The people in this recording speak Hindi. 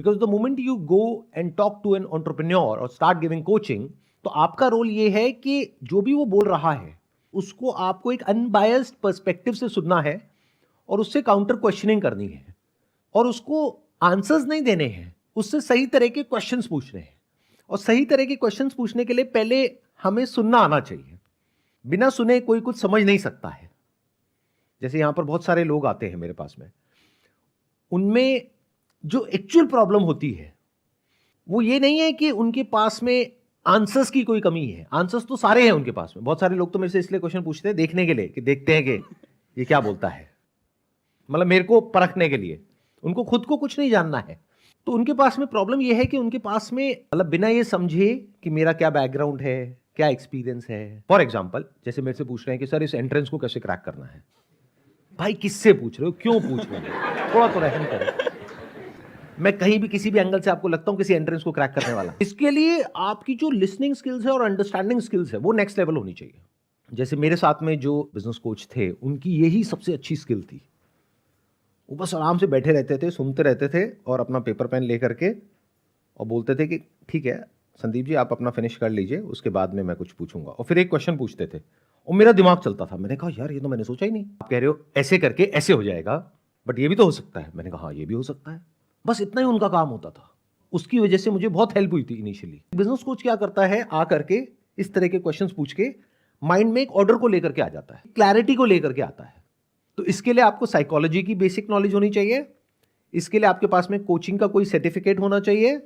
Because the moment you go and talk to an entrepreneur or start giving coaching, तो आपका रोल ये है कि जो भी वो बोल रहा है उसको आपको एक अनबायस्ड पर्सपेक्टिव से सुनना है और उससे काउंटर क्वेश्चनिंग करनी है और उसको आंसर्स नहीं देने हैं, उससे सही तरह के क्वेश्चंस पूछने हैं। और सही तरह के क्वेश्चंस पूछने के लिए पहले हमें सुनना आना चाहिए। बिना सुने कोई कुछ समझ नहीं सकता है। जैसे यहाँ पर बहुत सारे लोग आते हैं मेरे पास में, उनमें जो एक्चुअल प्रॉब्लम होती है वो ये नहीं है कि उनके पास में आंसर्स की कोई कमी है। आंसर्स तो सारे हैं उनके पास में। बहुत सारे लोग तो मेरे से इसलिए क्वेश्चन पूछते हैं देखने के लिए कि देखते हैं कि ये क्या बोलता है, मतलब मेरे को परखने के लिए। उनको खुद को कुछ नहीं जानना है। तो उनके पास में प्रॉब्लम ये है कि उनके पास में मतलब बिना ये समझे कि मेरा क्या बैकग्राउंड है, क्या एक्सपीरियंस है। फॉर एग्जाम्पल जैसे मेरे से पूछ रहे हैं कि सर इस एंट्रेंस को कैसे क्रैक करना है। भाई किससे पूछ रहे हो, क्यों पूछ रहे हो, थोड़ा तो रहम करो। मैं कहीं भी किसी भी एंगल से आपको लगता हूं किसी एंट्रेंस को क्रैक करने वाला। इसके लिए आपकी जो लिसनिंग स्किल्स है और अंडरस्टैंडिंग स्किल्स है वो नेक्स्ट लेवल होनी चाहिए। जैसे मेरे साथ में जो बिजनेस कोच थे उनकी यही सबसे अच्छी स्किल थी। वो बस आराम से बैठे रहते थे, सुनते रहते थे और अपना पेपर पेन ले करके और बोलते थे कि ठीक है संदीप जी आप अपना फिनिश कर लीजिए, उसके बाद में मैं कुछ पूछूंगा। और फिर एक क्वेश्चन पूछते थे और मेरा दिमाग चलता था। मैंने कहा यार ये तो मैंने सोचा ही नहीं। आप कह रहे हो ऐसे करके ऐसे हो जाएगा, बट ये भी तो हो सकता है। मैंने कहा हाँ ये भी हो सकता है। बस इतना ही उनका काम होता था। उसकी वजह से मुझे बहुत हेल्प हुई थी इनिशियली। बिजनेस कोच क्या करता है, आ करके इस तरह के क्वेश्चंस पूछ के माइंड में एक ऑर्डर को लेकर के आ जाता है, क्लैरिटी को लेकर के आता है। तो इसके लिए आपको साइकोलॉजी की बेसिक नॉलेज होनी चाहिए। इसके लिए आपके पास में कोचिंग का कोई सर्टिफिकेट होना चाहिए।